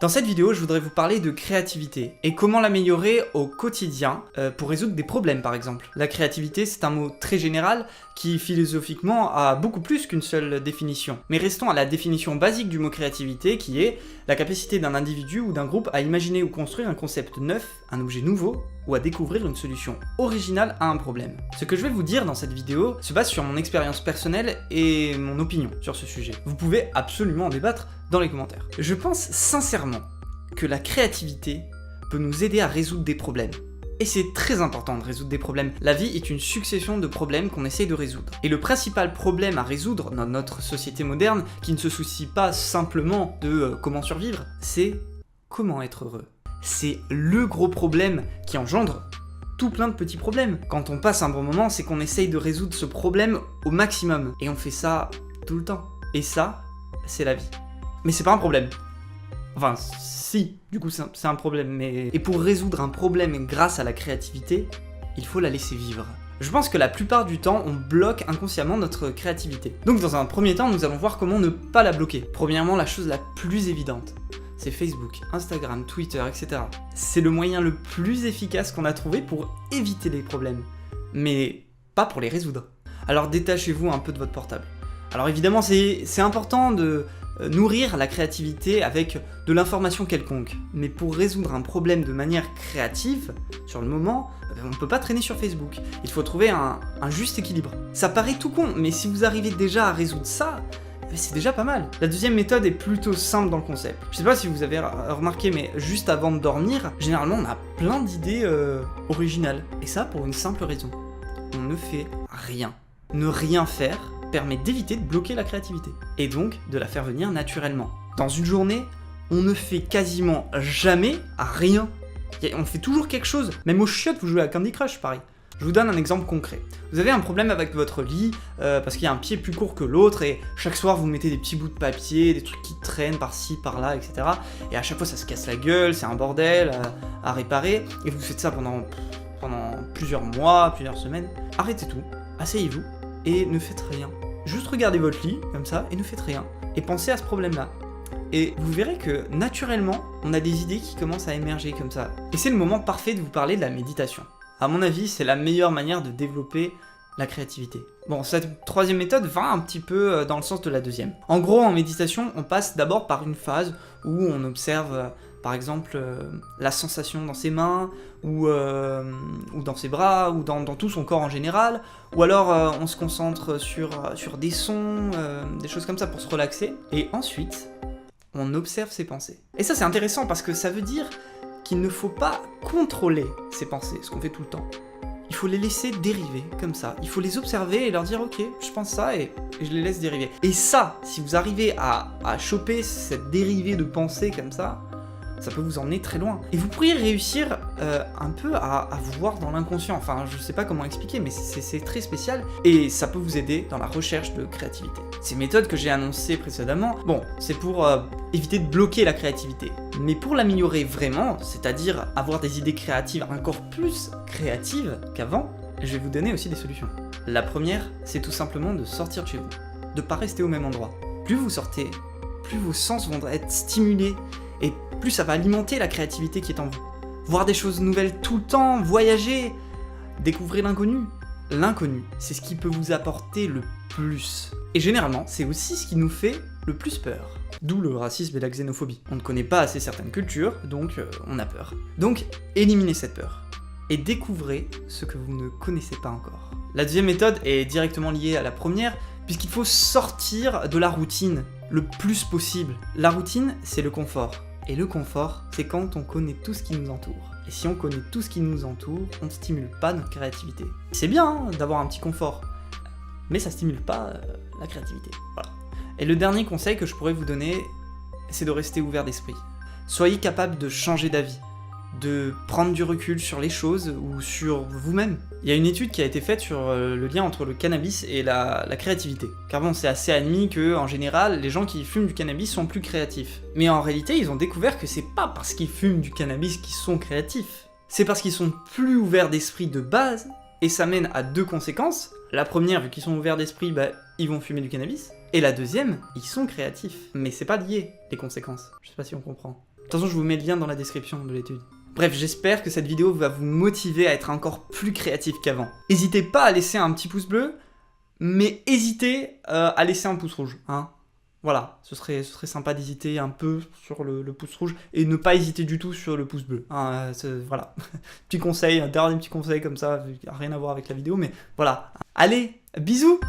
Dans cette vidéo, je voudrais vous parler de créativité et comment l'améliorer au quotidien pour résoudre des problèmes par exemple. La créativité, c'est un mot très général qui philosophiquement a beaucoup plus qu'une seule définition. Mais restons à la définition basique du mot créativité qui est la capacité d'un individu ou d'un groupe à imaginer ou construire un concept neuf, un objet nouveau ou à découvrir une solution originale à un problème. Ce que je vais vous dire dans cette vidéo se base sur mon expérience personnelle et mon opinion sur ce sujet. Vous pouvez absolument en débattre dans les commentaires. Je pense sincèrement que la créativité peut nous aider à résoudre des problèmes. Et c'est très important de résoudre des problèmes. La vie est une succession de problèmes qu'on essaye de résoudre. Et le principal problème à résoudre dans notre société moderne, qui ne se soucie pas simplement de comment survivre, c'est comment être heureux. C'est le gros problème qui engendre tout plein de petits problèmes. Quand on passe un bon moment, c'est qu'on essaye de résoudre ce problème au maximum. Et on fait ça tout le temps. Et ça, c'est la vie. Mais c'est pas un problème. Enfin, si, du coup c'est un problème, mais... Et pour résoudre un problème grâce à la créativité, il faut la laisser vivre. Je pense que la plupart du temps, on bloque inconsciemment notre créativité. Donc dans un premier temps, nous allons voir comment ne pas la bloquer. Premièrement, la chose la plus évidente, c'est Facebook, Instagram, Twitter, etc. C'est le moyen le plus efficace qu'on a trouvé pour éviter les problèmes, mais pas pour les résoudre. Alors détachez-vous un peu de votre portable. Alors évidemment, c'est important de nourrir la créativité avec de l'information quelconque. Mais pour résoudre un problème de manière créative, sur le moment, on ne peut pas traîner sur Facebook. Il faut trouver un juste équilibre. Ça paraît tout con, mais si vous arrivez déjà à résoudre ça, c'est déjà pas mal. La deuxième méthode est plutôt simple dans le concept. Je sais pas si vous avez remarqué, mais juste avant de dormir, généralement on a plein d'idées originales. Et ça pour une simple raison. On ne fait rien. Ne rien faire permet d'éviter de bloquer la créativité, et donc de la faire venir naturellement. Dans une journée, on ne fait quasiment jamais rien. On fait toujours quelque chose. Même aux chiottes, vous jouez à Candy Crush, pareil. Je vous donne un exemple concret. Vous avez un problème avec votre lit, parce qu'il y a un pied plus court que l'autre, et chaque soir vous mettez des petits bouts de papier, des trucs qui traînent par-ci, par-là, etc. Et à chaque fois ça se casse la gueule, c'est un bordel à réparer, et vous faites ça pendant plusieurs mois, plusieurs semaines. Arrêtez tout, asseyez-vous, et ne faites rien. Juste regardez votre lit, comme ça, et ne faites rien. Et pensez à ce problème-là. Et vous verrez que, naturellement, on a des idées qui commencent à émerger comme ça. Et c'est le moment parfait de vous parler de la méditation. À mon avis, c'est la meilleure manière de développer la créativité. Bon, cette troisième méthode va un petit peu dans le sens de la deuxième. En gros, en méditation, on passe d'abord par une phase où on observe... par exemple, la sensation dans ses mains, ou dans ses bras, ou dans tout son corps en général, ou alors on se concentre sur des sons, des choses comme ça pour se relaxer, et ensuite, on observe ses pensées. Et ça c'est intéressant parce que ça veut dire qu'il ne faut pas contrôler ses pensées, ce qu'on fait tout le temps. Il faut les laisser dériver, comme ça. Il faut les observer et leur dire « Ok, je pense ça » et je les laisse dériver. Et ça, si vous arrivez à choper cette dérivée de pensée comme ça peut vous emmener très loin. Et vous pourriez réussir un peu à vous voir dans l'inconscient. Enfin, je sais pas comment expliquer, mais c'est très spécial. Et ça peut vous aider dans la recherche de créativité. Ces méthodes que j'ai annoncées précédemment, bon, c'est pour éviter de bloquer la créativité. Mais pour l'améliorer vraiment, c'est-à-dire avoir des idées créatives encore plus créatives qu'avant, je vais vous donner aussi des solutions. La première, c'est tout simplement de sortir de chez vous. De pas rester au même endroit. Plus vous sortez, plus vos sens vont être stimulés, et plus ça va alimenter la créativité qui est en vous. Voir des choses nouvelles tout le temps, voyager, découvrir l'inconnu. L'inconnu, c'est ce qui peut vous apporter le plus. Et généralement, c'est aussi ce qui nous fait le plus peur. D'où le racisme et la xénophobie. On ne connaît pas assez certaines cultures, donc on a peur. Donc, éliminez cette peur. Et découvrez ce que vous ne connaissez pas encore. La deuxième méthode est directement liée à la première, puisqu'il faut sortir de la routine le plus possible. La routine, c'est le confort. Et le confort, c'est quand on connaît tout ce qui nous entoure. Et si on connaît tout ce qui nous entoure, on ne stimule pas notre créativité. C'est bien d'avoir un petit confort, mais ça stimule pas la créativité. Voilà. Et le dernier conseil que je pourrais vous donner, c'est de rester ouvert d'esprit. Soyez capable de changer d'avis, de prendre du recul sur les choses ou sur vous-même. Il y a une étude qui a été faite sur le lien entre le cannabis et la créativité. Car bon, c'est assez admis que, en général, les gens qui fument du cannabis sont plus créatifs. Mais en réalité, ils ont découvert que c'est pas parce qu'ils fument du cannabis qu'ils sont créatifs. C'est parce qu'ils sont plus ouverts d'esprit de base, et ça mène à deux conséquences. La première, vu qu'ils sont ouverts d'esprit, ils vont fumer du cannabis. Et la deuxième, ils sont créatifs. Mais c'est pas lié, les conséquences. Je sais pas si on comprend. toute façon, je vous mets le lien dans la description de l'étude. Bref, j'espère que cette vidéo va vous motiver à être encore plus créatif qu'avant. N'hésitez pas à laisser un petit pouce bleu, mais hésitez à laisser un pouce rouge, hein. Voilà, ce serait sympa d'hésiter un peu sur le pouce rouge et ne pas hésiter du tout sur le pouce bleu. Hein, voilà, petit conseil, un dernier petit conseil comme ça, rien à voir avec la vidéo, mais voilà. Allez, bisous!